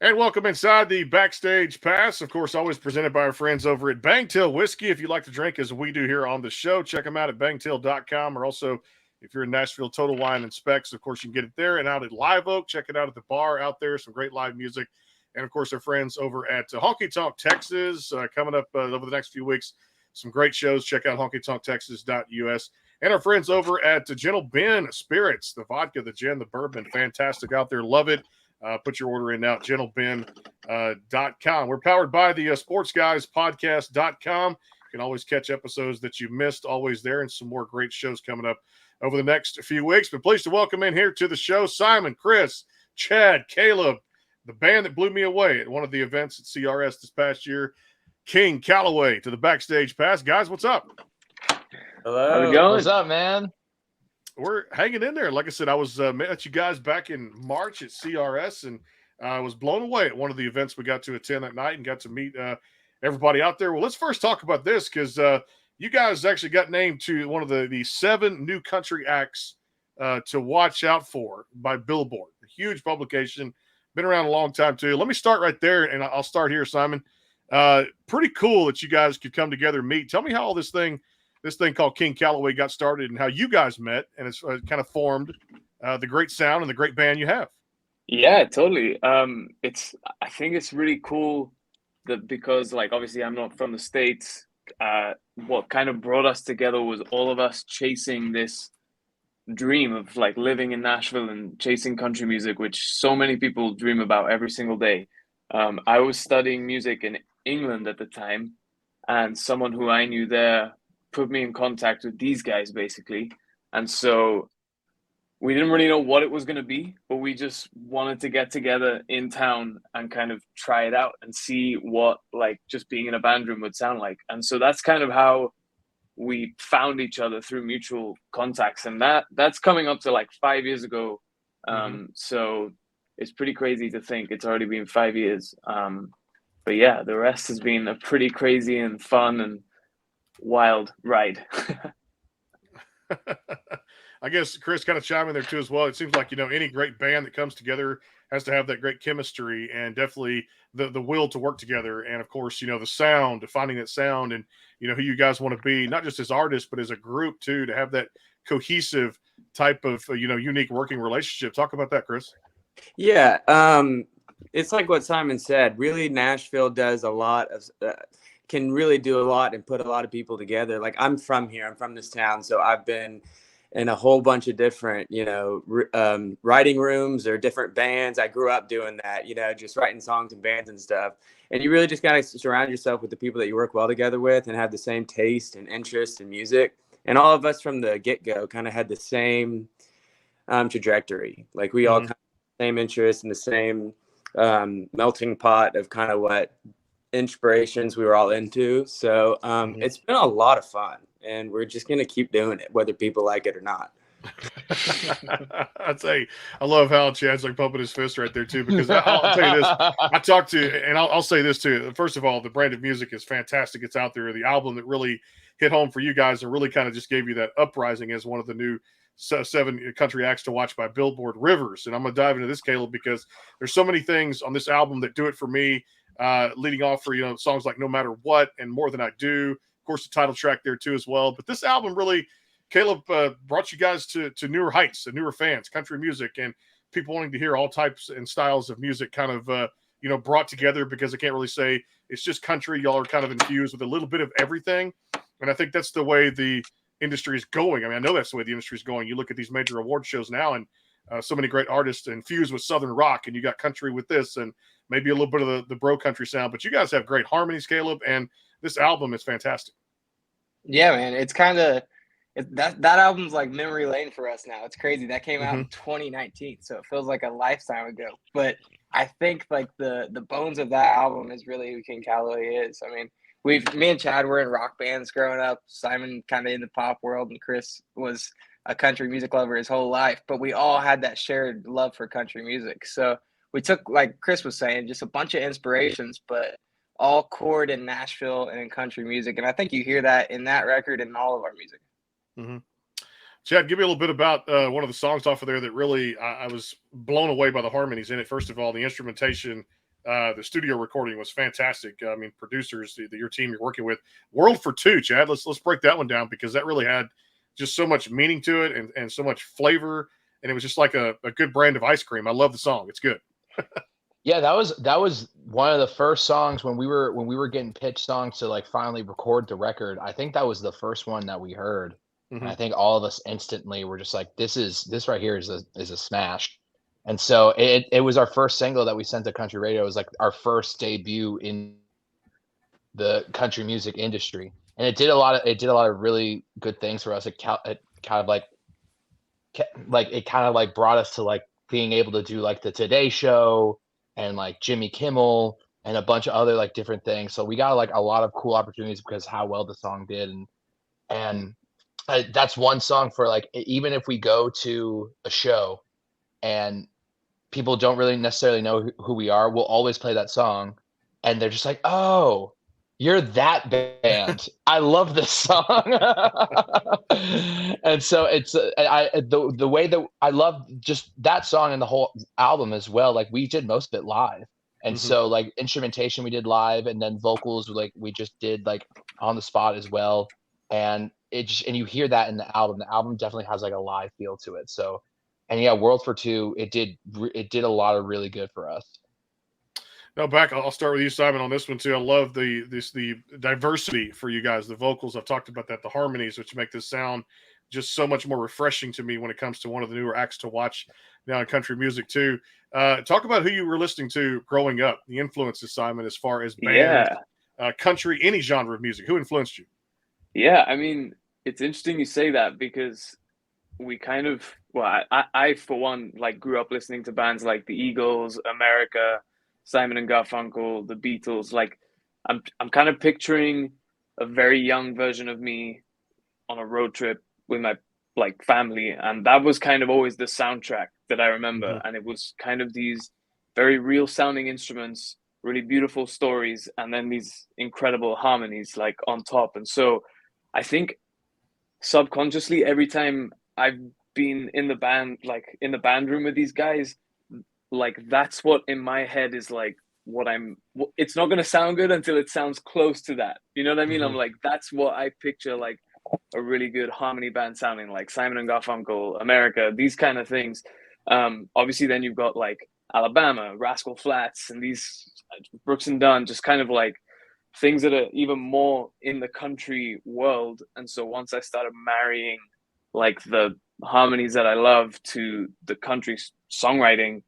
And welcome inside the Backstage Pass. Of course, always presented by our friends over at Bangtail Whiskey. If you like to drink as we do here on the show, check them out at bangtail.com. Or also, if you're in Nashville, Total Wine and Specs, of course, you can get it there. And out at Live Oak, check it out at the bar out there. Some great live music. And, of course, our friends over at Honky Tonk Texas coming up over the next few weeks. Some great shows. Check out honkytonktexas.us. And our friends over at Gentle Ben Spirits, the vodka, the gin, the bourbon, fantastic out there. Love it. Put your order in now at gentleben.com. We're powered by the sportsguyspodcast.com. You can always catch episodes that you missed, always there, and some more great shows coming up over the next few weeks. But pleased to welcome in here to the show Simon, Chris, Chad, Caleb, the band that blew me away at one of the events at CRS this past year, King Calaway, to the Backstage Pass. Guys, what's up? Hello. How's it going? What's up, man? We're hanging in there. Like I said, I was met you guys back in March at CRS, and I was blown away at one of the events we got to attend that night and got to meet everybody out there. Well, let's first talk about this because you guys actually got named to one of the 7 new country acts to watch out for by Billboard. A huge publication, been around a long time too. Let me start right there, and I'll start here, Simon. Pretty cool that you guys could come together and meet. Tell me how all this thing called King Calaway got started and how you guys met and it's kind of formed the great sound and the great band you have. Yeah, totally. I think it's really cool that because obviously I'm not from the States. What kind of brought us together was all of us chasing this dream of living in Nashville and chasing country music, which so many people dream about every single day. I was studying music in England at the time, and someone who I knew there put me in contact with these guys basically. And so we didn't really know what it was going to be, but we just wanted to get together in town and kind of try it out and see what just being in a band room would sound like. And so that's kind of how we found each other, through mutual contacts. And that's coming up to 5 years ago. So it's pretty crazy to think it's already been 5 years. But yeah, the rest has been a pretty crazy and fun and wild ride. I guess Chris kind of chime in there too as well. It seems like any great band that comes together has to have that great chemistry and definitely the will to work together, and of course the sound, finding that sound, and who you guys want to be, not just as artists but as a group too, to have that cohesive type of unique working relationship. Talk about that, Chris. Yeah, it's like what Simon said. Really, Nashville does a lot of can really do a lot and put a lot of people together. I'm from here. I'm from this town. So I've been in a whole bunch of different, writing rooms or different bands. I grew up doing that, just writing songs and bands and stuff. And you really just got to surround yourself with the people that you work well together with and have the same taste and interest in music. And all of us from the get-go kind of had the same trajectory. We all kind of had the same interest and the same melting pot of kind of what inspirations we were all into. So it's been a lot of fun, and we're just going to keep doing it whether people like it or not. I'd say I love how Chad's pumping his fist right there too, because I'll tell you this, I talked to, and I'll say this too. First of all, the brand of music is fantastic. It's out there. The album that really hit home for you guys and really kind of just gave you that uprising as one of the new 7 country acts to watch by Billboard, Rivers. And I'm going to dive into this, Caleb, because there's so many things on this album that do it for me. Leading off for songs like No Matter What and More Than I Do, of course the title track there too as well. But this album really, Caleb, brought you guys to newer heights and newer fans, country music, and people wanting to hear all types and styles of music kind of brought together, because I can't really say it's just country. Y'all are kind of infused with a little bit of everything, and I think that's the way the industry is going. I mean, I know that's the way the industry is going. You look at these major award shows now, and so many great artists infused with Southern rock, and you got country with this, and maybe a little bit of the bro country sound, but you guys have great harmonies, Caleb, and this album is fantastic. Yeah, man. It's kind of that album's like memory lane for us now. It's crazy. That came out in 2019, so it feels like a lifetime ago. But I think the bones of that album is really who King Calaway is. I mean, me and Chad were in rock bands growing up. Simon kind of in the pop world, and Chris was a country music lover his whole life. But we all had that shared love for country music. So we took, like Chris was saying, just a bunch of inspirations, but all chord in Nashville and in country music. And I think you hear that in that record and all of our music. Chad, give me a little bit about one of the songs off of there that really I was blown away by the harmonies in it. First of all, the instrumentation, the studio recording was fantastic. I mean, producers, your team you're working with, World for Two, Chad. Let's break that one down because that really had just so much meaning to it and so much flavor, and it was just like a good brand of ice cream. I love the song; it's good. Yeah, that was one of the first songs when we were getting pitched songs to like finally record the record. I think that was the first one that we heard. And I think all of us instantly were just like, this right here is a smash. And so it was our first single that we sent to country radio. It was like our first debut in the country music industry. And it did a lot of really good things for us. It kind of brought us to like being able to do like the Today Show and like Jimmy Kimmel and a bunch of other like different things. So we got like a lot of cool opportunities because how well the song did. And that's one song for like, even if we go to a show and people don't really necessarily know who we are, we'll always play that song. And they're just like, oh, you're that band. I love this song. And so it's the way that I love just that song and the whole album as well. Like we did most of it live. And so like instrumentation we did live, and then vocals like we just did like on the spot as well. And and you hear that in the album. The album definitely has like a live feel to it. So, and yeah, World for Two, it did a lot of really good for us. No, I'll start with you, Simon, on this one too. I love the diversity for you guys, the vocals. I've talked about that, the harmonies, which make this sound just so much more refreshing to me when it comes to one of the newer acts to watch now in country music too. Talk about who you were listening to growing up, the influences, Simon, as far as bands, country, any genre of music. Who influenced you? Yeah, I mean, it's interesting you say that because we kind of, well, I for one, like grew up listening to bands like the Eagles, America, Simon and Garfunkel, the Beatles. Like I'm kind of picturing a very young version of me on a road trip with my like family, and that was kind of always the soundtrack that I remember. And it was kind of these very real sounding instruments, really beautiful stories, and then these incredible harmonies like on top. And so I think subconsciously every time I've been in the band, like in the band room with these guys, like that's what in my head is like it's not going to sound good until it sounds close to that. You know what I mean? I'm like, that's what I picture like a really good harmony band sounding like, Simon and Garfunkel, America, these kind of things. Obviously then you've got like Alabama, Rascal Flatts, and these Brooks and Dunn, just kind of like things that are even more in the country world. And so once I started marrying like the harmonies that I love to the country songwriting,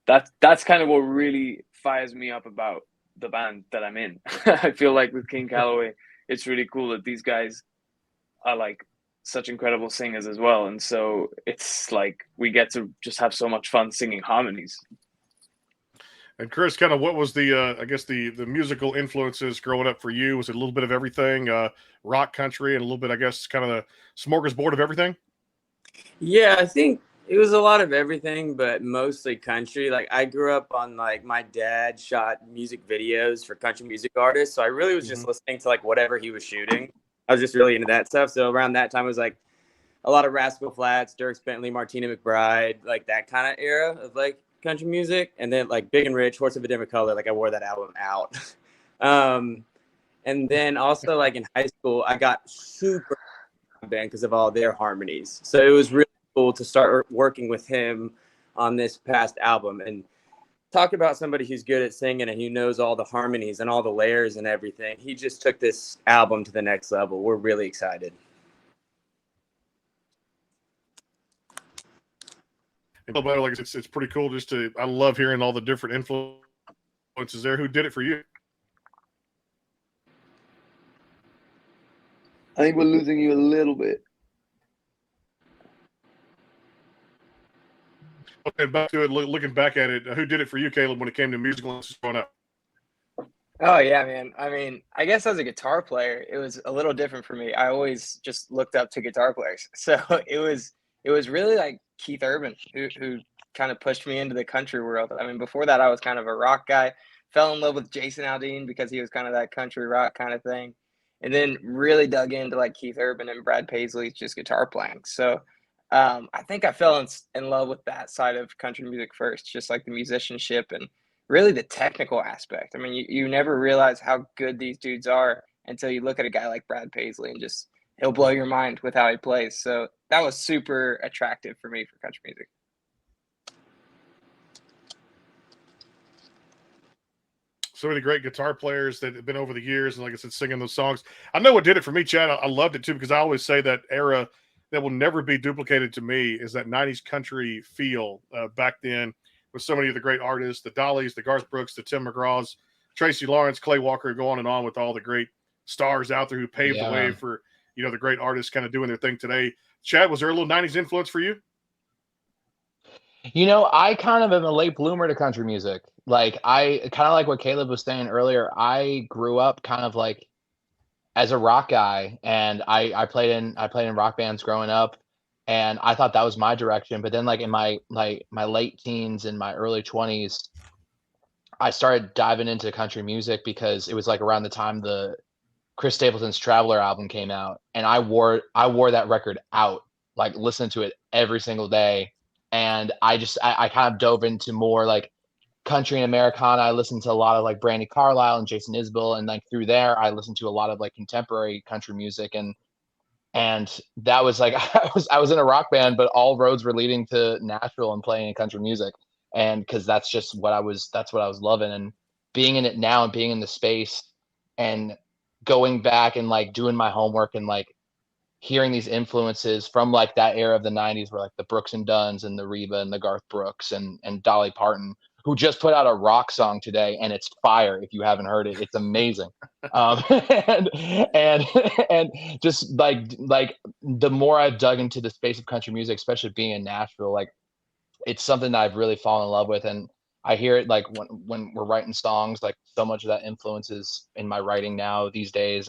that's kind of what really fires me up about the band that I'm in. I feel like with King Calaway, it's really cool that these guys are like such incredible singers as well. And so it's like we get to just have so much fun singing harmonies. And Chris, kind of what was the I guess the musical influences growing up for you? Was it a little bit of everything, rock, country, and a little bit, I guess, kind of the smorgasbord of everything? Yeah, I think it was a lot of everything, but mostly country. Like I grew up on like my dad shot music videos for country music artists, so I really was just listening to like whatever he was shooting. I was just really into that stuff. So around that time, it was like a lot of Rascal Flatts, Dierks Bentley, Martina McBride, like that kind of era of like country music. And then like Big and Rich, Horse of a Different Color, like I wore that album out. And then also like in high school, I got super band because of all their harmonies. So it was really cool to start working with him on this past album and talk about somebody who's good at singing and who knows all the harmonies and all the layers and everything. He just took this album to the next level. We're really excited. Like it's pretty cool just to, I love hearing all the different influences there. Who did it for you? I think we're losing you a little bit. Okay, back to it. Looking back at it, who did it for you, Caleb, when it came to musical instruments growing up? Oh yeah, man. I mean, I guess as a guitar player, it was a little different for me. I always just looked up to guitar players. So it was really like Keith Urban who kind of pushed me into the country world. I mean, before that, I was kind of a rock guy. Fell in love with Jason Aldean because he was kind of that country rock kind of thing. and then really dug into like Keith Urban and Brad Paisley's just guitar playing. So I think I fell in love with that side of country music first, just like the musicianship and really the technical aspect. I mean, you never realize how good these dudes are until you look at a guy like Brad Paisley and just he'll blow your mind with how he plays. So that was super attractive for me for country music. So many great guitar players that have been over the years, and like I said, singing those songs. I know what did it for me, Chad. I loved it too, because I always say that era that will never be duplicated to me is that 90s country feel back then with so many of the great artists, the Dollies, the Garth Brooks, the Tim McGraws, Tracy Lawrence, Clay Walker, go on and on with all the great stars out there who paved the way for, the great artists kind of doing their thing today. Chad, was there a little 90s influence for you? I kind of am a late bloomer to country music. Like, I kind of like what Caleb was saying earlier. I grew up kind of like as a rock guy, and I played in rock bands growing up, and I thought that was my direction. But then, like in my late teens and my early 20s, I started diving into country music because it was like around the time the Chris Stapleton's Traveler album came out, and I wore that record out, like listened to it every single day. And I kind of dove into more like country and Americana. I listened to a lot of like Brandy Carlisle and Jason Isbell, and like through there I listened to a lot of like contemporary country music, and that was like I was in a rock band, but all roads were leading to Nashville and playing country music, and because that's what I was loving, and being in it now and being in the space and going back and like doing my homework and like hearing these influences from like that era of the 90s where like the Brooks and Dunns and the Reba and the Garth Brooks and Dolly Parton, who just put out a rock song today, and it's fire. If you haven't heard it, it's amazing. And just like the more I've dug into the space of country music, especially being in Nashville, like it's something that I've really fallen in love with. And I hear it like when we're writing songs, like so much of that influences in my writing now these days.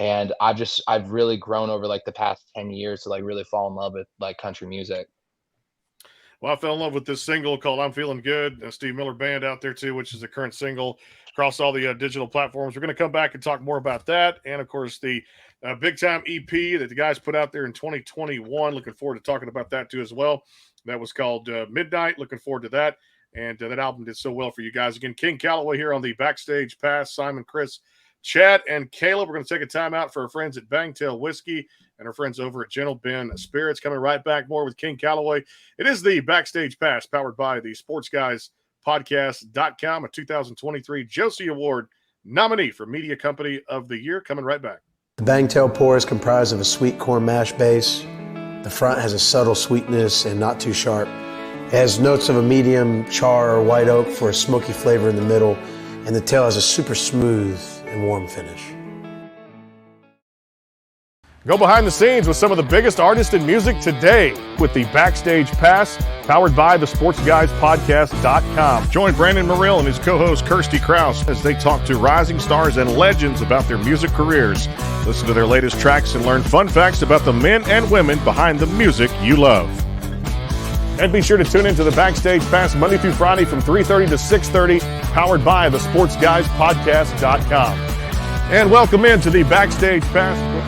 And I've really grown over like the past 10 years to like really fall in love with like country music. Well, I fell in love with this single called I'm Feeling Good. Steve Miller Band out there too, which is the current single across all the digital platforms. We're going to come back and talk more about that. And of course, the big time EP that the guys put out there in 2021. Looking forward to talking about that too as well. That was called Midnight. Looking forward to that. And that album did so well for you guys. Again, King Calaway here on the Backstage Pass. Simon, Chris, Chad, and Caleb. We're going to take a time out for our friends at Bangtail Whiskey and our friends over at Gentle Ben Spirits. Coming right back more with King Calaway. It is the Backstage Pass powered by the Sports Guys Podcast.com, a 2023 Josie Award nominee for Media Company of the Year. Coming right back. The Bangtail pour is comprised of a sweet corn mash base. The front has a subtle sweetness and not too sharp. It has notes of a medium char or white oak for a smoky flavor in the middle, and the tail has a super smooth and warm finish. Go behind the scenes with some of the biggest artists in music today with the Backstage Pass, powered by the SportsGuysPodcast.com. Join Brandon Morrill and his co-host Kirsty Krause as they talk to rising stars and legends about their music careers. Listen to their latest tracks and learn fun facts about the men and women behind the music you love. And be sure to tune into the Backstage Pass Monday through Friday from 3:30 to 6:30, powered by the SportsGuysPodcast.com. And welcome into the Backstage Pass.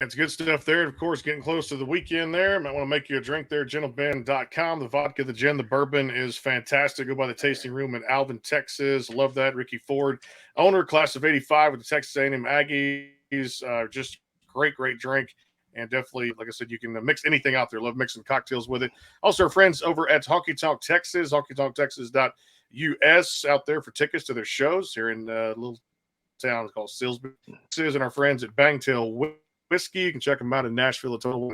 That's good stuff there. Of course, getting close to the weekend there. Might want to make you a drink there. GentleBen.com. The vodka, the gin, the bourbon is fantastic. Go by the tasting room in Alvin, Texas. Love that. Ricky Ford, owner, class of 85 with the Texas A&M Aggies. Just great drink. And definitely, like I said, you can mix anything out there. Love mixing cocktails with it. Also, our friends over at Honky Tonk Texas, honkytonktexas.us out there for tickets to their shows here in a little town called Silsby. And our friends at Bangtail Whiskey. You can check them out in Nashville. It's total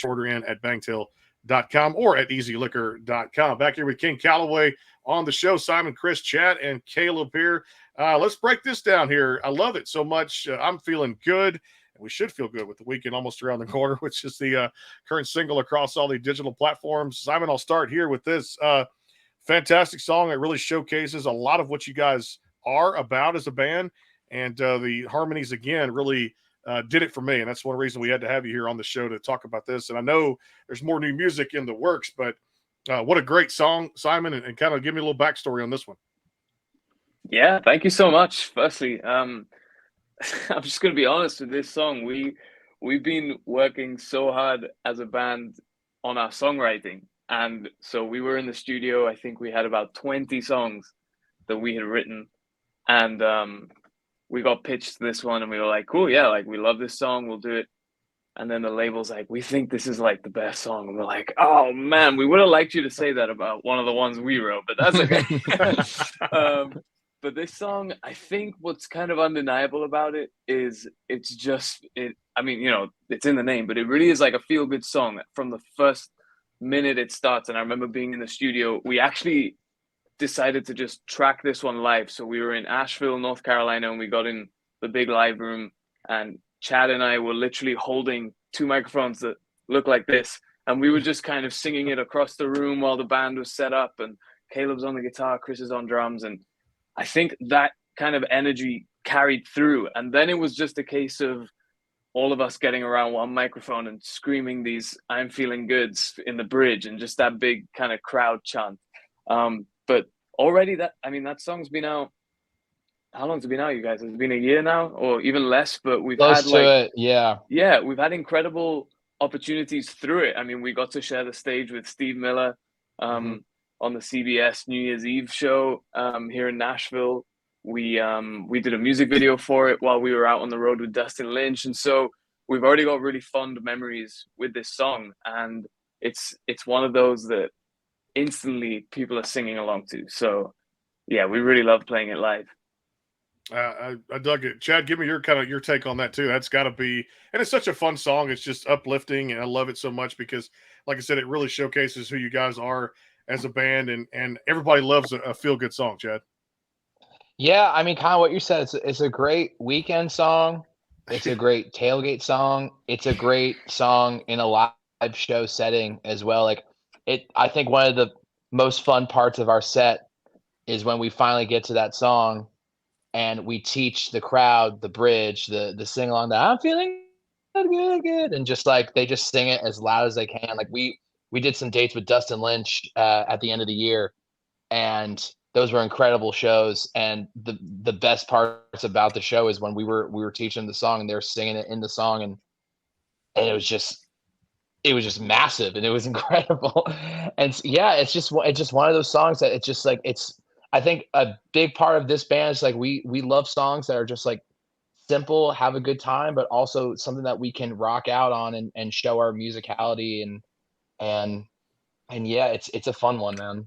order in at bangtail.com or at easyliquor.com. Back here with King Calaway on the show. Simon, Chris, Chad, and Caleb here. Let's break this down here. I love it so much. I'm feeling good. And we should feel good with the weekend almost around the corner, which is the current single across all the digital platforms. Simon, I'll start here with this fantastic song. It really showcases a lot of what you guys are about as a band. And the harmonies, again, really did it for me. And that's one reason we had to have you here on the show to talk about this. And I know there's more new music in the works, but what a great song, Simon, and kind of give me a little backstory on this one. Yeah, thank you so much. Firstly, I'm just going to be honest with this song. We've been working so hard as a band on our songwriting. And so we were in the studio. I think we had about 20 songs that we had written. And we got pitched this one and we were like, cool, yeah, like we love this song. We'll do it. And then the label's like, we think this is like the best song. And we're like, oh man, we would have liked you to say that about one of the ones we wrote, but that's okay. But this song, I think what's kind of undeniable about it is it's just, I mean, you know, it's in the name, but it really is like a feel-good song from the first minute it starts. And I remember being in the studio, we actually decided to just track this one live. So we were in Asheville, North Carolina, and we got in the big live room, and Chad and I were literally holding two microphones that look like this. And we were just kind of singing it across the room while the band was set up, and Caleb's on the guitar, Chris is on drums. And I think that kind of energy carried through. And then it was just a case of all of us getting around one microphone and screaming these I'm feeling goods in the bridge and just that big kind of crowd chant. But already that song's been out. How long's it been out, you guys? It's been a year now or even less, but we've Close had to like, it. Yeah, we've had incredible opportunities through it. I mean, we got to share the stage with Steve Miller, on the CBS New Year's Eve show here in Nashville. We did a music video for it while we were out on the road with Dustin Lynch. And so we've already got really fond memories with this song. And it's one of those that instantly people are singing along to. So yeah, we really love playing it live. I dug it. Chad, give me your take on that too. That's got to be, and it's such a fun song. It's just uplifting, and I love it so much because, like I said, it really showcases who you guys are as a band, and everybody loves a feel-good song, Chad. Yeah, I mean, kind of what you said. It's a great weekend song. It's a great tailgate song. It's a great song in a live show setting as well. Like I think one of the most fun parts of our set is when we finally get to that song and we teach the crowd the bridge, the sing along that I'm feeling good, and just like they just sing it as loud as they can. Like we did some dates with Dustin Lynch at the end of the year, and those were incredible shows. And the best parts about the show is when we were teaching the song and they're singing it in the song, and it was just massive and it was incredible. And yeah, it's just one of those songs that it's just like I think a big part of this band is like we love songs that are just like simple, have a good time, but also something that we can rock out on and show our musicality and yeah, it's a fun one, man.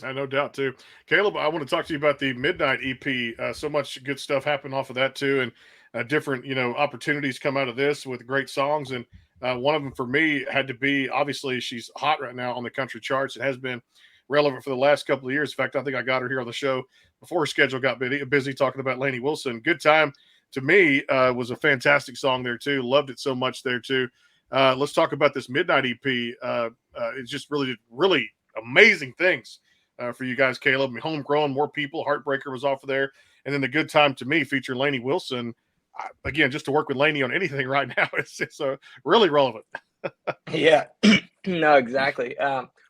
No doubt too. Caleb, I want to talk to you about the Midnight EP. So much good stuff happened off of that too, and different opportunities come out of this with great songs. And one of them for me had to be, obviously she's hot right now on the country charts. It has been relevant for the last couple of years. In fact, I think I got her here on the show before her schedule got busy talking about Lainey Wilson. Good Time to me was a fantastic song there too. Loved it so much there too. Let's talk about this Midnight EP. It just really amazing things for you guys, Caleb. Homegrown, More People, Heartbreaker was off of there. And then the Good Time to Me featuring Lainey Wilson. Again, just to work with Lainey on anything right now, it's really relevant. Yeah, no, exactly.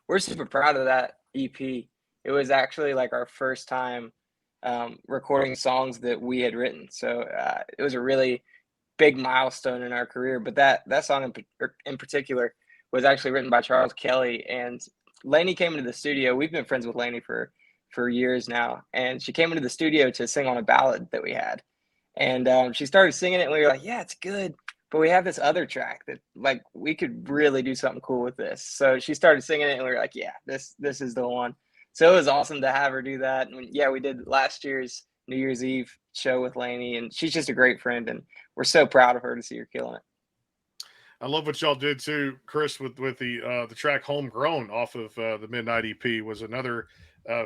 We're super proud of that EP. It was actually like our first time recording songs that we had written. So it was a really big milestone in our career. But that song in particular was actually written by Charles Kelly. And Lainey came into the studio. We've been friends with Lainey for years now. And she came into the studio to sing on a ballad that we had. And she started singing it, and we were like, yeah, it's good. But we have this other track that, like, we could really do something cool with this. So she started singing it, and we were like, yeah, this is the one. So it was awesome to have her do that. And yeah, we did last year's New Year's Eve show with Lainey, and she's just a great friend, and we're so proud of her to see her killing it. I love what y'all did too, Chris, with the track "Homegrown" off of the Midnight EP was another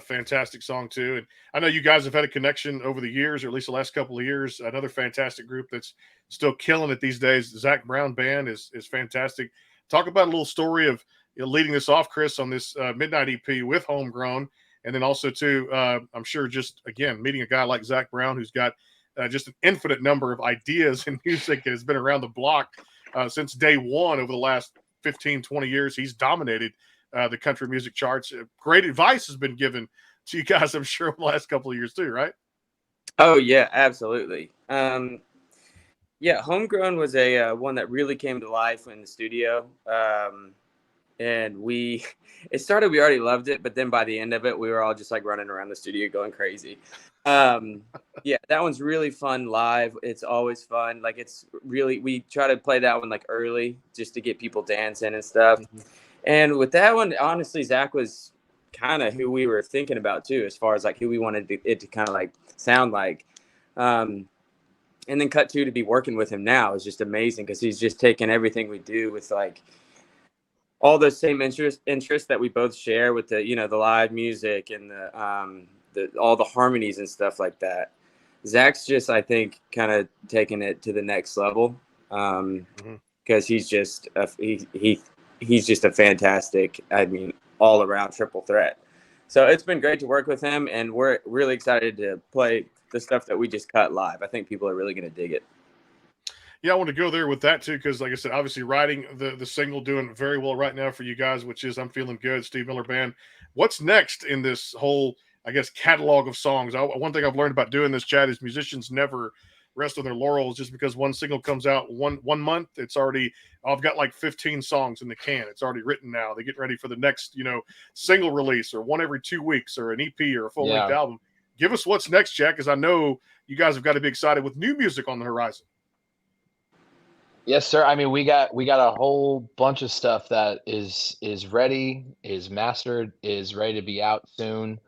fantastic song too. And I know you guys have had a connection over the years, or at least the last couple of years. Another fantastic group that's still killing it these days. Zach Brown Band is fantastic. Talk about a little story of leading this off, Chris, on this Midnight EP with "Homegrown," and then also too, I'm sure just again meeting a guy like Zach Brown who's got just an infinite number of ideas and music and has been around the block. Since day one over the last 15, 20 years, he's dominated the country music charts. Great advice has been given to you guys, I'm sure, over the last couple of years too, right? Oh, yeah, absolutely. Yeah, Homegrown was a one that really came to life in the studio. And it started, we already loved it, but then by the end of it, we were all just like running around the studio going crazy. Yeah, that one's really fun live. It's always fun. Like it's really, we try to play that one like early just to get people dancing and stuff. Mm-hmm. And with that one, honestly, Zach was kind of who we were thinking about too, as far as like who we wanted it to kind of like sound like. And then cut to be working with him now is just amazing because he's just taken everything we do with like all those same interests that we both share with the, the live music and the all the harmonies and stuff like that. Zach's just, I think, kind of taking it to the next level because he's just he's just a fantastic, all around triple threat. So it's been great to work with him, and we're really excited to play the stuff that we just cut live. I think people are really going to dig it. Yeah, I want to go there with that too, because like I said, obviously writing the single doing very well right now for you guys, which is I'm Feeling Good, Steve Miller Band. What's next in this whole, I guess, catalog of songs? One thing I've learned about doing this, Chad, is musicians never rest on their laurels just because one single comes out one month. It's already, I've got like 15 songs in the can. It's already written now. They get ready for the next, single release or one every 2 weeks or an EP or a full-length album. Give us what's next, Jack, because I know you guys have got to be excited with new music on the horizon. Yes, sir. I mean, we got a whole bunch of stuff that is ready, is mastered, is ready to be out soon.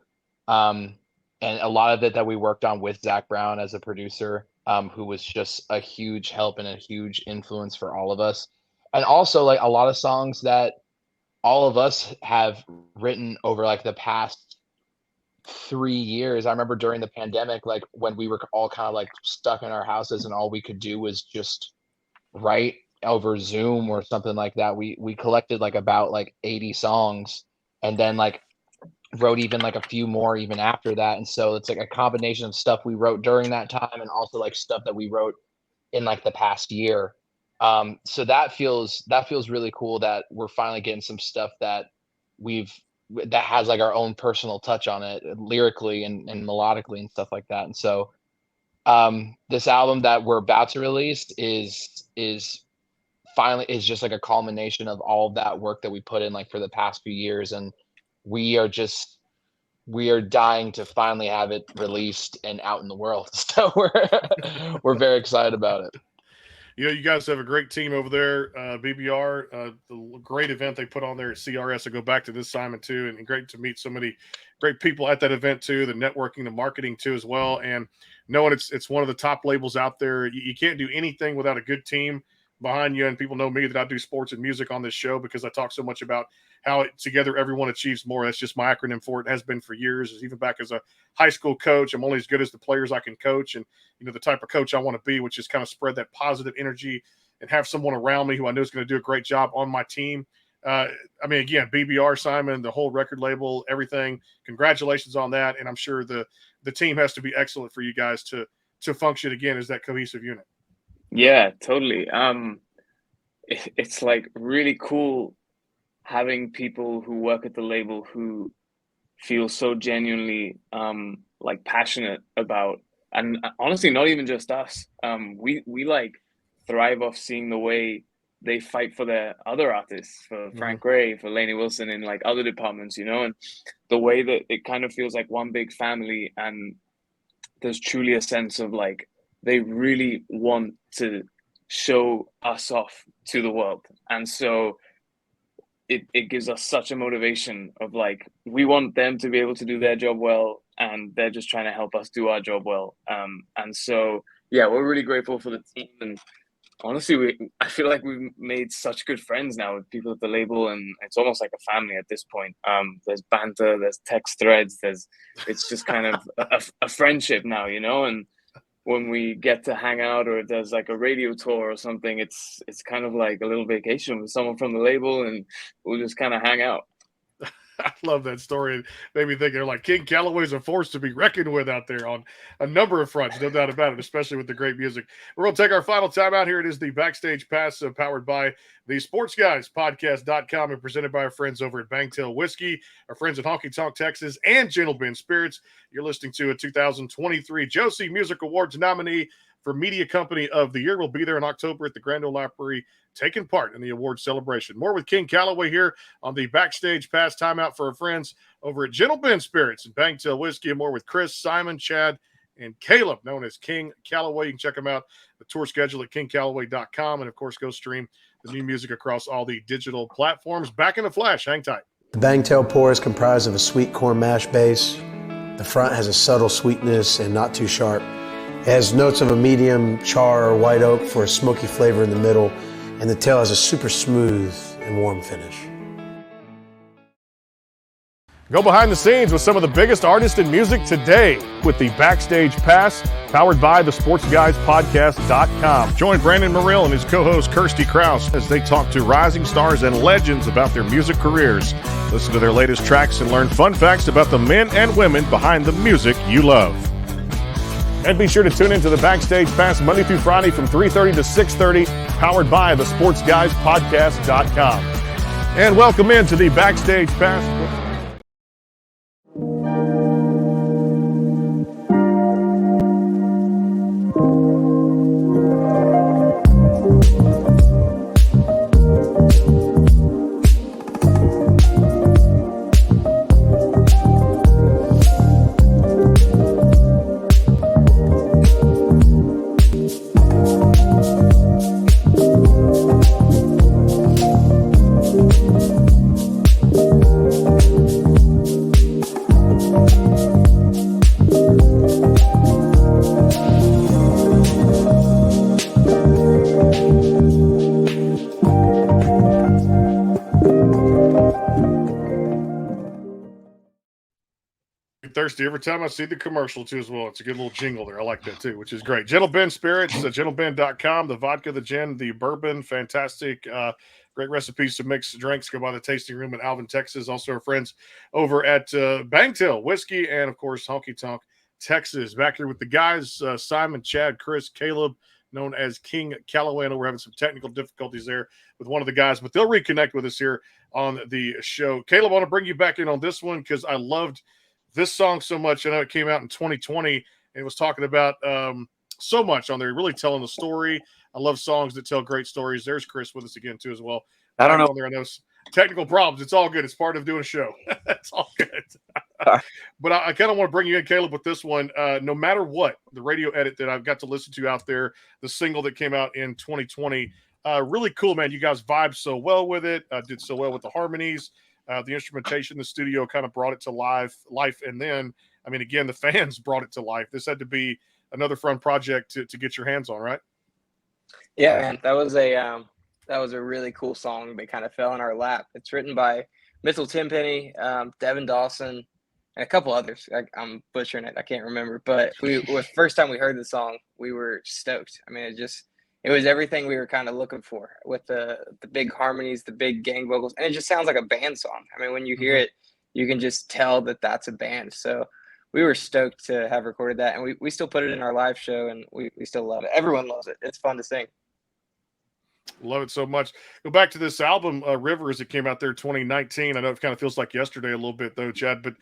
And a lot of it that we worked on with Zach Brown as a producer, who was just a huge help and a huge influence for all of us. And also like a lot of songs that all of us have written over like the past 3 years. I remember during the pandemic, like when we were all kind of like stuck in our houses and all we could do was just write over Zoom or something like that. We collected like about like 80 songs and then like wrote even like a few more even after that. And so it's like a combination of stuff we wrote during that time and also like stuff that we wrote in like the past year. So that feels really cool that we're finally getting some stuff that has like our own personal touch on it lyrically and melodically and stuff like that. And so this album that we're about to release is finally just like a culmination of all of that work that we put in like for the past few years, and we are dying to finally have it released and out in the world. So we're very excited about it. You guys have a great team over there, BBR, the great event they put on there at CRS. I go back to this, Simon, too, and great to meet so many great people at that event, too, the networking, the marketing, too, as well. And knowing it's one of the top labels out there, you can't do anything without a good team behind you. And people know me that I do sports and music on this show because I talk so much about how together everyone achieves more. That's just my acronym for it. It has been for years. Even back as a high school coach, I'm only as good as the players I can coach. And, the type of coach I want to be, which is kind of spread that positive energy and have someone around me who I know is going to do a great job on my team. Again, BBR, Simon, the whole record label, everything, congratulations on that. And I'm sure the team has to be excellent for you guys to function again as that cohesive unit. Yeah, totally. It's like really cool having people who work at the label who feel so genuinely like passionate about, and honestly, not even just us. We like thrive off seeing the way they fight for their other artists, for Frank Gray, for Lainey Wilson in like other departments, and the way that it kind of feels like one big family, and there's truly a sense of like they really want to show us off to the world. And so it gives us such a motivation of like, we want them to be able to do their job well, and they're just trying to help us do our job well. And so, yeah, we're really grateful for the team. And honestly, I feel like we've made such good friends now with people at the label, and it's almost like a family at this point. There's banter, there's text threads, it's just kind of a friendship now, you know. And when we get to hang out, or there's like a radio tour or something, it's kind of like a little vacation with someone from the label, and we'll just kind of hang out. I love that story. It made me think they're like King Calaway's a force to be reckoned with out there on a number of fronts, no doubt about it, especially with the great music. We're going to take our final time out here. It is the Backstage Pass powered by the Sports Guys Podcast.com and presented by our friends over at Bangtail Whiskey, our friends at Honky Tonk Texas, and Gentle Ben Spirits. You're listening to a 2023 Josie Music Awards nominee for Media Company of the Year. We'll be there in October at the Grand Ole Opry, taking part in the award celebration. More with King Calaway here on the Backstage Pass timeout for our friends over at Gentle Ben Spirits and Bangtail Whiskey, and more with Chris, Simon, Chad, and Caleb, known as King Calaway. You can check them out, the tour schedule at kingcalaway.com, and of course, go stream the new music across all the digital platforms. Back in a flash. Hang tight. The Bangtail pour is comprised of a sweet corn mash base. The front has a subtle sweetness and not too sharp. It has notes of a medium char or white oak for a smoky flavor in the middle, and the tail has a super smooth and warm finish. Go behind the scenes with some of the biggest artists in music today with the Backstage Pass, powered by the SportsGuysPodcast.com. Join Brandon Morrill and his co-host Kirsty Krause as they talk to rising stars and legends about their music careers. Listen to their latest tracks and learn fun facts about the men and women behind the music you love. And be sure to tune into the Backstage Pass Monday through Friday from 3:30 to 6:30, powered by the SportsGuysPodcast.com. And welcome into the Backstage Pass. Thirsty every time I see the commercial too as well. It's a good little jingle there. I like that too, which is great. Gentle Ben Spirits, gentleben.com, the vodka, the gin, the bourbon, fantastic. Great recipes to mix drinks. Go by the tasting room in Alvin, Texas. Also our friends over at Bangtail Whiskey and of course Honky Tonk Texas. Back here with the guys, Simon, Chad, Chris, Caleb, known as King Calaway. I know we're having some technical difficulties there with one of the guys, but they'll reconnect with us here on the show. Caleb, I want to bring you back in on this one because I loved this song so much. I know it came out in 2020 and it was talking about so much on there, really telling the story. I love songs that tell great stories. There's Chris with us again too as well. I don't know. On there, I know technical problems. It's all good. It's part of doing a show. It's all good. But I kind of want to bring you in, Caleb, with this one. No matter what, the radio edit that I've got to listen to out there, the single that came out in 2020, really cool, man. You guys vibed so well with it. Did so well with the harmonies. The instrumentation in the studio kind of brought it to life. And then, I mean, again, the fans brought it to life. This had to be another fun project to get your hands on, right? Yeah, man, that was a really cool song that kind of fell in our lap. It's written by Mitchell Timpenny, Devin Dawson, and a couple others. I'm butchering it. I can't remember. But the first time we heard the song, we were stoked. I mean, it was everything we were kind of looking for with the big harmonies, the big gang vocals. And it just sounds like a band song. I mean, when you hear it, you can just tell that that's a band. So we were stoked to have recorded that. And we still put it in our live show, and we still love it. Everyone loves it. It's fun to sing. Love it so much. Go back to this album, Rivers. It came out there 2019. I know it kind of feels like yesterday a little bit, though, Chad. But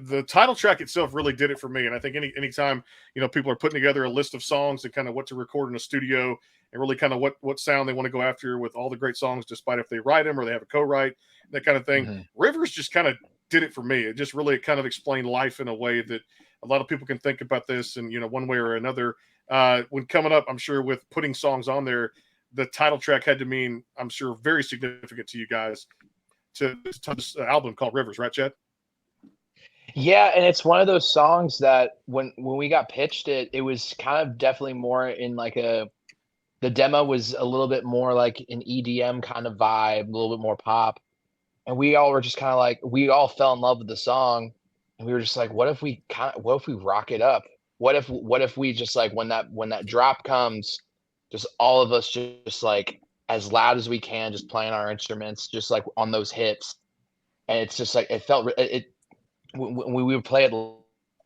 the title track itself really did it for me. And I think anytime people are putting together a list of songs and kind of what to record in a studio and really kind of what sound they want to go after with all the great songs, despite if they write them or they have a co-write, that kind of thing. Mm-hmm. Rivers just kind of did it for me. It just really kind of explained life in a way that a lot of people can think about this and one way or another. When coming up, I'm sure with putting songs on there, the title track had to mean, I'm sure, very significant to you guys. to this album called Rivers, right, Chad? Yeah, and it's one of those songs that when we got pitched it, it was kind of definitely more in like the demo was a little bit more like an EDM kind of vibe, a little bit more pop. And we all were just kind of like, we all fell in love with the song, and we were just like, what if we rock it up? What if we just like when that drop comes, just all of us just like as loud as we can, just playing our instruments, just like on those hits. And it's just like when we would play it,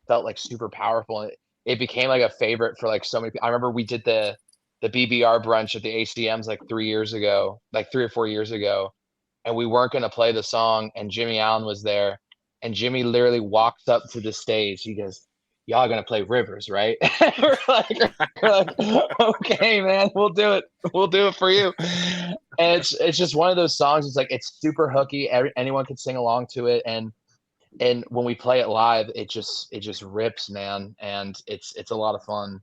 felt like super powerful. And it became like a favorite for like so many people. I remember we did the BBR brunch at the ACMs like 3 or 4 years ago, and we weren't going to play the song, and Jimmy Allen was there, and Jimmy literally walks up to the stage. He goes, "Y'all going to play Rivers, right?" we're like, okay, man, we'll do it for you. And it's just one of those songs. It's like, it's super hooky. Anyone can sing along to it. And when we play it live, it just rips, man. And it's a lot of fun.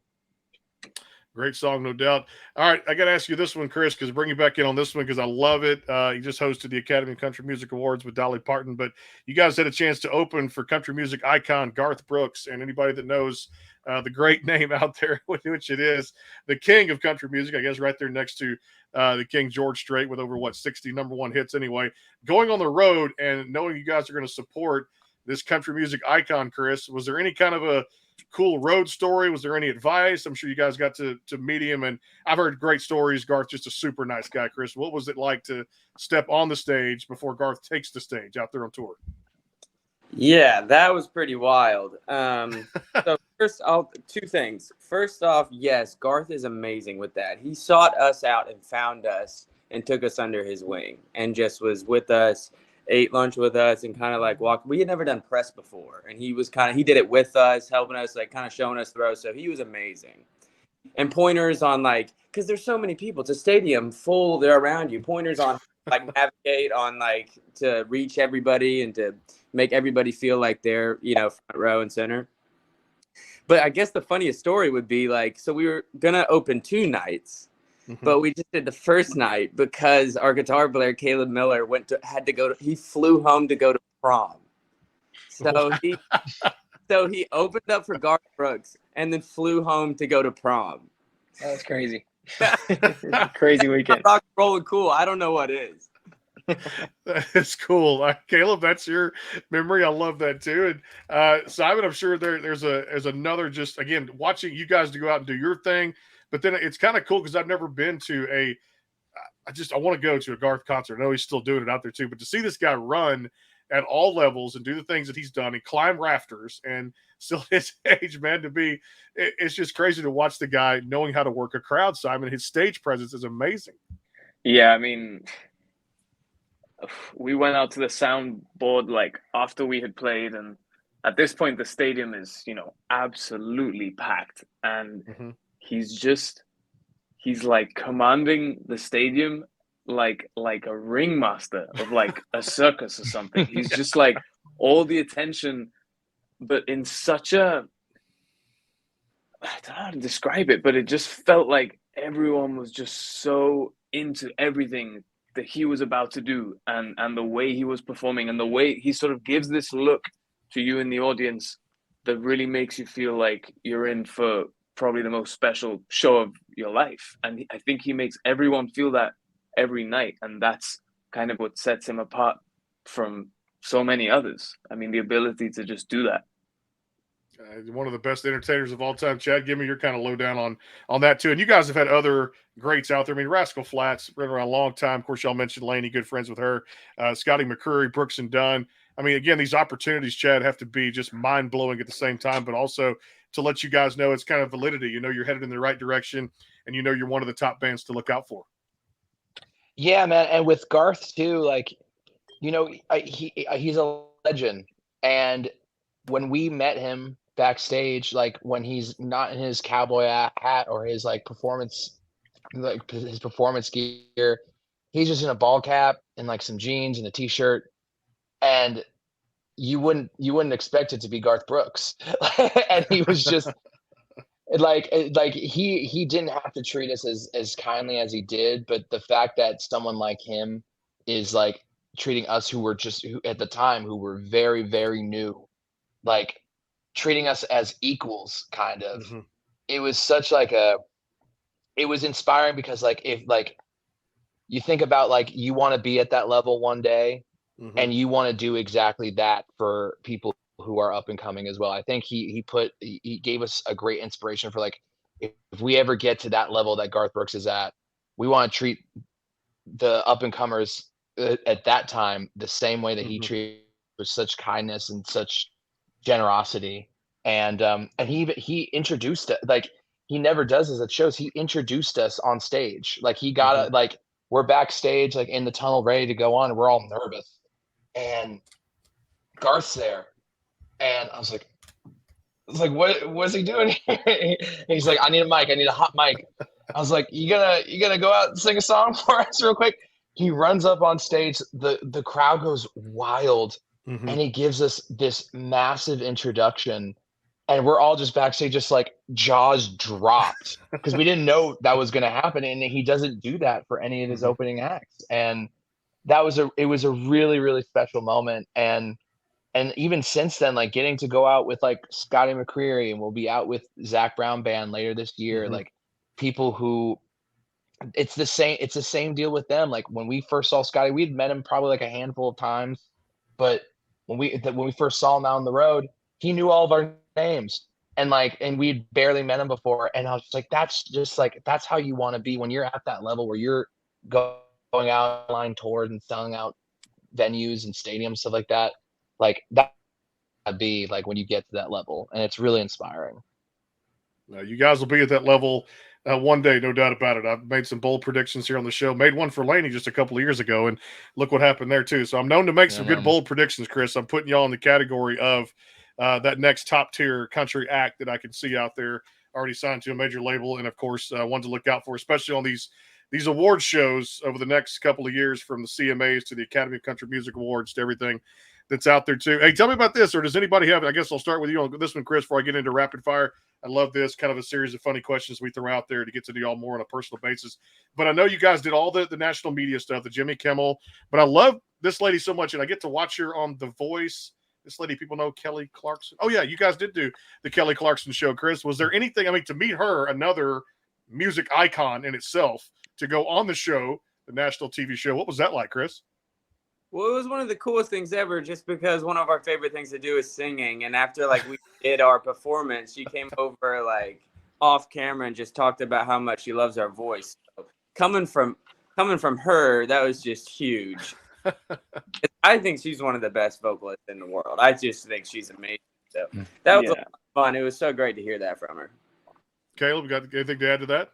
Great song, no doubt. All right, I got to ask you this one, Chris, because bring you back in on this one because I love it. You just hosted the Academy of Country Music Awards with Dolly Parton, but you guys had a chance to open for country music icon Garth Brooks, and anybody that knows the great name out there, which it is, the king of country music, I guess, right there next to the King George Strait with over 60 #1 hits anyway. Going on the road and knowing you guys are going to support this country music icon, Chris, was there any kind of a cool road story? Was there any advice? I'm sure you guys got to meet him, and I've heard great stories. Garth, just a super nice guy. Chris, what was it like to step on the stage before Garth takes the stage out there on tour? Yeah, that was pretty wild. So first, two things. First off, yes, Garth is amazing with that. He sought us out and found us and took us under his wing and just was with us, ate lunch with us, and kind of like walked. We had never done press before, and he did it with us, helping us, like kind of showing us the ropes. So he was amazing. And pointers on like, because there's so many people. It's a stadium full. They're around you. Pointers on like navigate on like to reach everybody and to make everybody feel like they're front row and center. But I guess the funniest story would be like, so we were gonna open 2 nights. But we just did the first night because our guitar player, Caleb Miller, he flew home to go to prom. So he opened up for Garth Brooks and then flew home to go to prom. That's crazy. Crazy weekend. Rock and roll and cool. I don't know what is. That's cool. Caleb, that's your memory. I love that too. And Simon, I'm sure there's another, just again, watching you guys to go out and do your thing. But then it's kind of cool because I've never been to I want to go to a Garth concert. I know he's still doing it out there too, but to see this guy run at all levels and do the things that he's done and climb rafters and still his age, man, it's just crazy to watch the guy knowing how to work a crowd, Simon. His stage presence is amazing. Yeah, I mean, we went out to the soundboard like after we had played, and at this point the stadium is, absolutely packed. And he's like commanding the stadium like a ringmaster of like a circus or something. He's just like all the attention, but in such I don't know how to describe it, but it just felt like everyone was just so into everything that he was about to do, and the way he was performing, and the way he sort of gives this look to you in the audience that really makes you feel like you're in for probably the most special show of your life. And I think he makes everyone feel that every night. And that's kind of what sets him apart from so many others. I mean, the ability to just do that. One of the best entertainers of all time. Chad, give me your kind of lowdown on that too. And you guys have had other greats out there. I mean, Rascal Flatts been around a long time. Of course, y'all mentioned Lainey, good friends with her. Scotty McCreery, Brooks and Dunn. I mean, again, these opportunities, Chad, have to be just mind-blowing at the same time, but also to let you guys know it's kind of validity. You're headed in the right direction, and you're one of the top bands to look out for. Yeah, man. And with Garth too, like, he's a legend. And when we met him backstage, like when he's not in his cowboy hat or his performance gear, he's just in a ball cap and like some jeans and a t-shirt, and you wouldn't expect it to be Garth Brooks. And he was just like he didn't have to treat us as kindly as he did, but the fact that someone like him is like treating us who at the time who were very, very new, like treating us as equals, kind of. Mm-hmm. It was such it was inspiring because like if like you think about like you want to be at that level one day, Mm-hmm. and you want to do exactly that for people who are up and coming as well. I think he gave us a great inspiration for like if we ever get to that level that Garth Brooks is at, we want to treat the up and comers at that time the same way that he Mm-hmm. treated with such kindness and such generosity. And he introduced it like he never does as it shows. He introduced us on stage. Like he got Mm-hmm. like we're backstage like in the tunnel ready to go on. And we're all nervous, and Garth's there, and I was like, what's he doing here? And he's like, I need a mic. I need a hot mic. I was like, you gonna go out and sing a song for us real quick? He runs up on stage. The crowd goes wild, Mm-hmm. and he gives us this massive introduction, and we're all just backstage, just like jaws dropped because we didn't know that was gonna happen. And he doesn't do that for any of his Mm-hmm. opening acts, and it was a really, really special moment. And even since then, like getting to go out with like Scotty McCreery, and we'll be out with Zach Brown Band later this year. Mm-hmm. Like people who it's the same deal with them. Like when we first saw Scotty, we'd met him probably like a handful of times, but when we first saw him out on the road, he knew all of our names. And we'd barely met him before. And I was just like, that's how you want to be when you're at that level where you're going out line tours and selling out venues and stadiums, stuff like that. Like that would be like when you get to that level, and it's really inspiring. You guys will be at that level one day, no doubt about it. I've made some bold predictions here on the show. Made one for Laney just a couple of years ago, and look what happened there too. So I'm known to make some good bold predictions, Chris. I'm putting y'all in the category of that next top tier country act that I can see out there, already signed to a major label, and of course one to look out for, especially on these award shows over the next couple of years, from the CMAs to the Academy of Country Music Awards to everything that's out there too. Hey, tell me about this, or does anybody have? I guess I'll start with you on this one, Chris, before I get into rapid fire. I love this kind of a series of funny questions we throw out there to get to know y'all more on a personal basis. But I know you guys did all the national media stuff, the Jimmy Kimmel. But I love this lady so much, and I get to watch her on The Voice. This lady, people know Kelly Clarkson. Oh yeah, you guys did do the Kelly Clarkson show, Chris. Was there anything? I mean, to meet her, another music icon in itself, to go on the show, the national TV show. What was that like, Chris? Well, it was one of the coolest things ever, just because one of our favorite things to do is singing. And after like we did our performance, she came over like off camera and just talked about how much she loves our voice. So coming from her, that was just huge. I think she's one of the best vocalists in the world. I just think she's amazing. So that was a lot of fun. It was so great to hear that from her. Caleb, you got anything to add to that?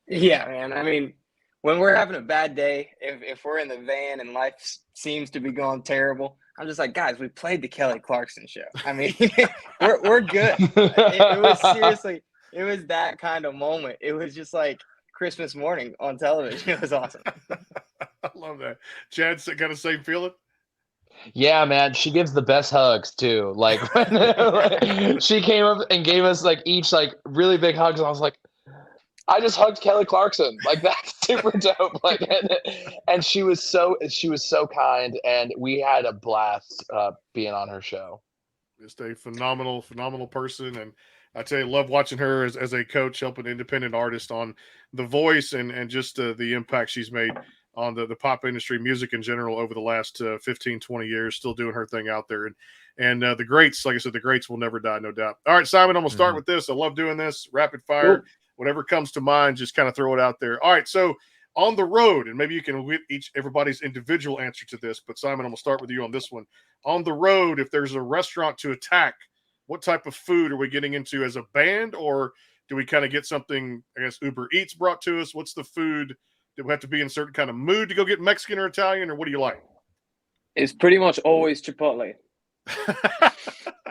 Yeah, man. I mean, when we're having a bad day, if we're in the van and life seems to be going terrible, I'm just like, guys, we played the Kelly Clarkson show. I mean, we're good. It was seriously, it was that kind of moment. It was just like Christmas morning on television. It was awesome. I love that. Chad's got the same feeling. Yeah, man, she gives the best hugs too. Like when she came up and gave us like each like really big hugs, and I was like, I just hugged Kelly Clarkson. Like that's super dope. Like, and she was so kind, and we had a blast being on her show. Just a phenomenal person, and I tell you, love watching her as a coach, helping independent artists on The Voice, and just the impact she's made on the pop industry, music in general, over the last 15, 20 years, still doing her thing out there. And the greats, like I said, the greats will never die, no doubt. All right, Simon, I'm going to start with this. I love doing this. Rapid fire. Cool. Whatever comes to mind, just kind of throw it out there. All right, so on the road, and maybe you can get everybody's individual answer to this, but Simon, I'm going to start with you on this one. On the road, if there's a restaurant to attack, what type of food are we getting into as a band, or do we kind of get something, I guess, Uber Eats brought to us? What's the food? Do we have to be in a certain kind of mood to go get Mexican or Italian, or what do you like? It's pretty much always Chipotle.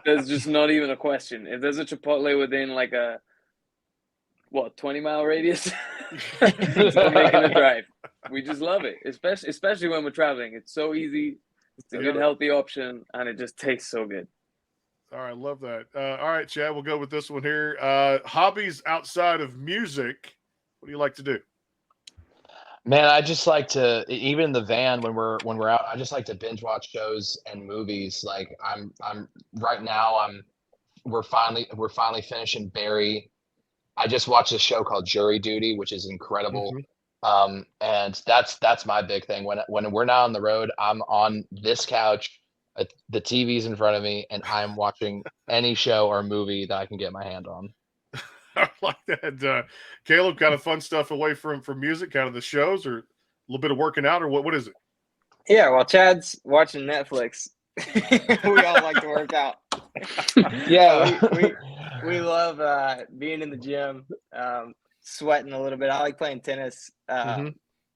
There's just not even a question. If there's a Chipotle within like a 20-mile radius, it's not making a drive. We just love it, especially when we're traveling. It's so easy. It's a good, healthy option, and it just tastes so good. All right, love that. All right, Chad, we'll go with this one here. Hobbies outside of music. What do you like to do? Man, I just like to, even in the van when we're out, I just like to binge watch shows and movies. Like I'm right now we're finally finishing Barry. I just watched a show called Jury Duty, which is incredible. And that's my big thing. When we're not on the road, I'm on this couch, the TV's in front of me, and I'm watching any show or movie that I can get my hand on. I like that. Caleb, kind of fun stuff away from music, kind of the shows, or a little bit of working out, or what is it? Yeah, while Chad's watching Netflix, we all like to work out. Yeah, we love being in the gym, sweating a little bit. I like playing tennis.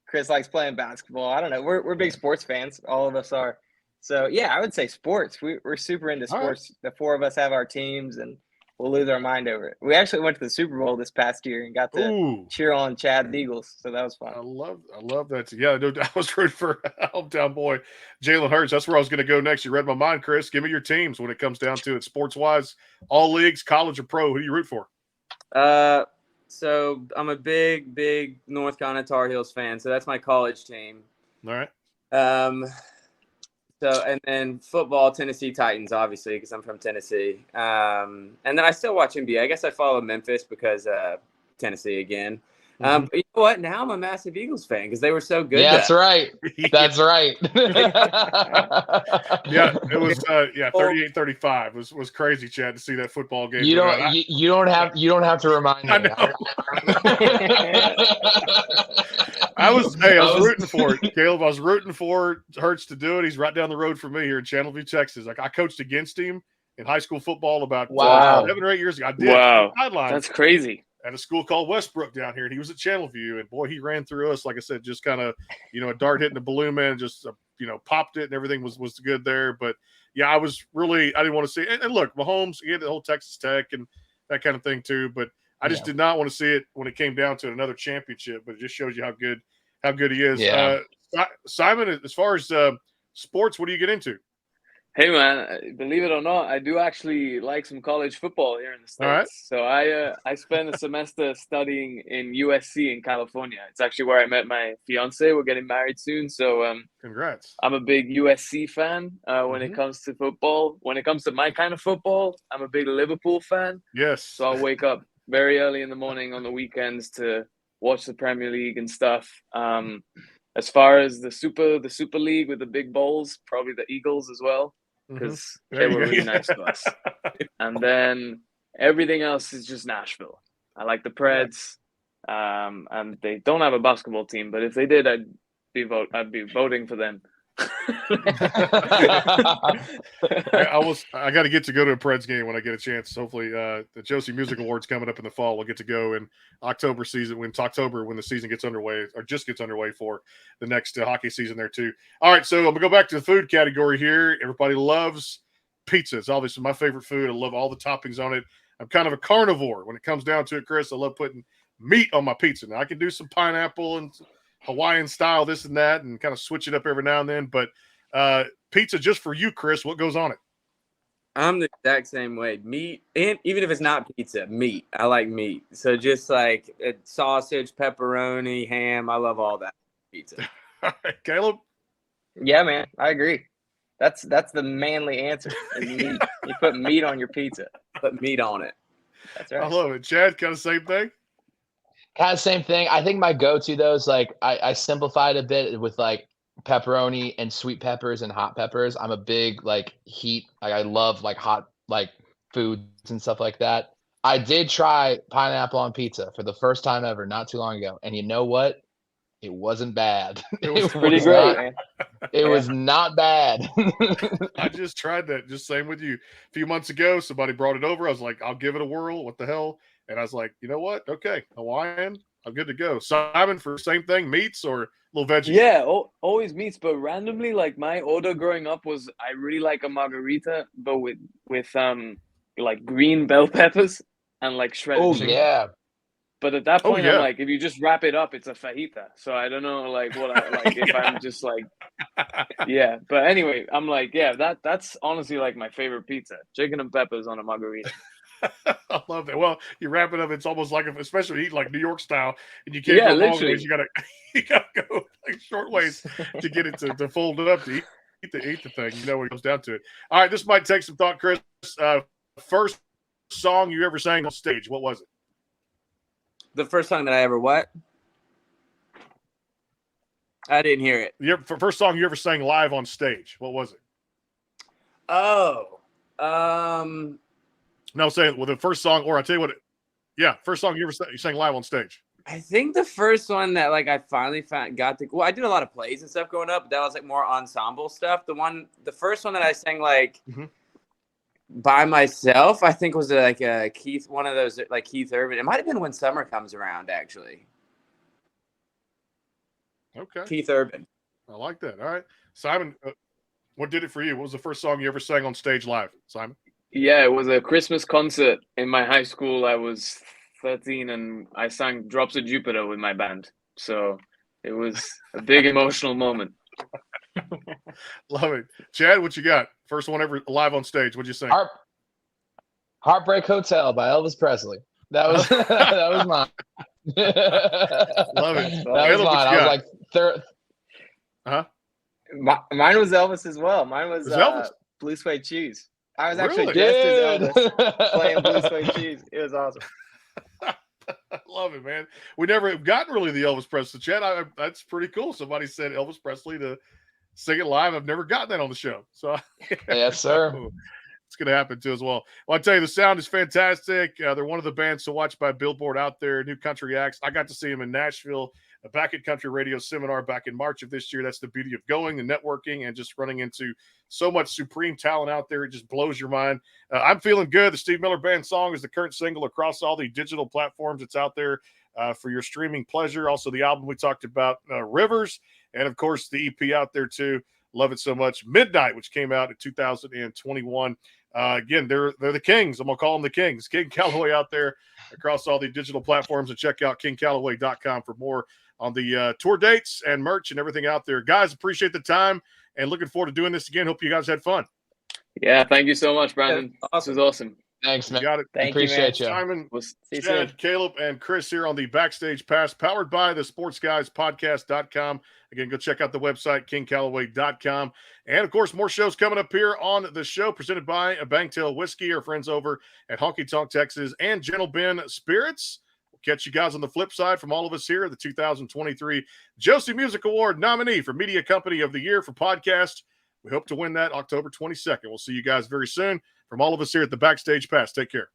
Chris likes playing basketball. I don't know. We're big sports fans. All of us are. So yeah, I would say sports. We're super into sports. Right. The four of us have our teams, and we'll lose our mind over it. We actually went to the Super Bowl this past year and got to cheer on Chad Eagles, so that was fun. I love that. Yeah, I was rooting for hometown boy Jalen Hurts. That's where I was going to go next. You read my mind, Chris. Give me your teams when it comes down to it, sports wise, all leagues, college or pro. Who do you root for? So I'm a big North Carolina Tar Heels fan. So that's my college team. All right. So, and then football, Tennessee Titans, obviously, because I'm from Tennessee. And then I still watch NBA. I guess I follow Memphis because Tennessee again. But you know what? Now I'm a massive Eagles fan because they were so good. Yeah, that's right. That's right. Yeah, it was 38-35. Was crazy, Chad, to see that football game. You don't have to remind me. I was rooting for it, Caleb. I was rooting for Hurts to do it. He's right down the road from me here in Channelview, Texas. Like I coached against him in high school football about 7 or 8 years ago. I did. Wow, that's crazy. At a school called Westbrook down here, and he was at Channelview, and boy, he ran through us. Like I said, just kind of, a dart hitting the balloon, man, just popped it, and everything was good there. But yeah, I didn't want to see it. And look, Mahomes, he had the whole Texas Tech and that kind of thing too. But I just did not want to see it when it came down to another championship. But it just shows you how good he is. Yeah. Simon, as far as sports, what do you get into? Hey man, believe it or not, I do actually like some college football here in the States. All right. So I spent a semester studying in USC in California. It's actually where I met my fiance. We're getting married soon. So congrats. I'm a big USC fan when it comes to football. When it comes to my kind of football, I'm a big Liverpool fan. Yes. So I'll wake up very early in the morning on the weekends to watch the Premier League and stuff. As far as the Super League with the big bowls, probably the Eagles as well, because they were really nice to us. And then everything else is just Nashville. I like the Preds, and they don't have a basketball team, but if they did, I'd be voting for them. I got to get to go to a Preds game when I get a chance. Hopefully, the Josie Music Awards coming up in the fall. We'll get to go in October when the season gets underway or just gets underway for the next hockey season there too. All right, so I'm gonna go back to the food category here. Everybody loves pizza. It's obviously my favorite food. I love all the toppings on it. I'm kind of a carnivore when it comes down to it, Chris. I love putting meat on my pizza. Now I can do some pineapple and Hawaiian style, this and that, and kind of switch it up every now and then. But pizza, just for you, Chris, what goes on it? I'm the exact same way. Meat, and even if it's not pizza, meat. I like meat. So just like sausage, pepperoni, ham. I love all that pizza. All right, Caleb? Yeah, man, I agree. That's the manly answer. Is meat. You put meat on your pizza. Put meat on it. That's right. I love it. Chad, kind of same thing? Kind of same thing. I think my go-to though is like I simplified a bit with like pepperoni and sweet peppers and hot peppers. I'm a big like heat. Like I love like hot like foods and stuff like that. I did try pineapple on pizza for the first time ever not too long ago, and you know what? It wasn't bad. It was pretty great, man. It was not bad. I just tried that. Just same with you. A few months ago, somebody brought it over. I was like, I'll give it a whirl. What the hell? And I was like, you know what? Okay, Hawaiian, I'm good to go. Simon, for the same thing, meats or little veggies? Yeah, always meats. But randomly, like my order growing up was I really like a margarita, but with like green bell peppers and like shredded chicken. Yeah. But at that point, I'm like, if you just wrap it up, it's a fajita. So I don't know, like what I like if I'm just like, yeah. But anyway, I'm like, yeah, that's honestly like my favorite pizza: chicken and peppers on a margarita. I love that. Well, you wrap it up. It's almost like, especially eat like New York style, and you can't Yeah, go long literally. ways. You gotta go like short ways to get it to fold it up to eat the thing. You know when it comes down to it. All right, this might take some thought, Chris. First song you ever sang on stage, what was it? The first song that I ever what? I didn't hear it. First song you ever sang live on stage, what was it? Oh, No, say it. Well, the first song, or I tell you what. First song you sang live on stage. I think the first one that like I finally got to. Well, I did a lot of plays and stuff growing up. But that was like more ensemble stuff. The first one that I sang like by myself, I think was like a Keith, one of those like Keith Urban. It might have been When Summer Comes Around, actually. Okay, Keith Urban. I like that. All right, Simon, what did it for you? What was the first song you ever sang on stage live, Simon? Yeah, it was a Christmas concert in my high school. I was 13 and I sang Drops of Jupiter with my band. So it was a big emotional moment. Love it. Chad, what you got? First one ever live on stage. What'd you sing? Heartbreak Hotel by Elvis Presley. That was that was mine. Love it. That was mine. I was like third. Huh? Mine was Elvis as well. Mine was Elvis? Blue Suede Shoes. I was Really? actually dressed as Elvis playing Blue Suede Shoes. It was awesome. I love it, man. We never have gotten really the Elvis Presley. Chad, that's pretty cool. Somebody said Elvis Presley to sing it live. I've never gotten that on the show. So Yes, sir. It's going to happen too as well. Well, I tell you, the sound is fantastic. They're one of the bands to watch by Billboard out there, new country acts. I got to see them in Nashville, back at Country Radio Seminar back in March of this year. That's the beauty of going, the networking, and just running into so much supreme talent out there. It just blows your mind. I'm feeling good. The Steve Miller Band song is the current single across all the digital platforms. It's out there for your streaming pleasure. Also, the album we talked about, Rivers, and of course, the EP out there too. Love it so much. Midnight, which came out in 2021. Again, they're the Kings. I'm going to call them the Kings. King Calaway out there across all the digital platforms, and check out kingcalaway.com for more on the tour dates and merch and everything out there. Guys, appreciate the time and looking forward to doing this again. Hope you guys had fun. Yeah, thank you so much, Brandon. This was awesome. Thanks, man. You got it. Appreciate you. Simon, See you Chad, soon. Caleb, and Chris here on the Backstage Pass, powered by the sportsguyspodcast.com. Again, go check out the website, kingcalaway.com. And, of course, more shows coming up here on the show, presented by a Bangtail Whiskey, our friends over at Honky Tonk Texas, and Gentle Ben Spirits. We'll catch you guys on the flip side from all of us here, the 2023 Josie Music Award nominee for Media Company of the Year for podcast. We hope to win that October 22nd. We'll see you guys very soon. From all of us here at the Backstage Pass, take care.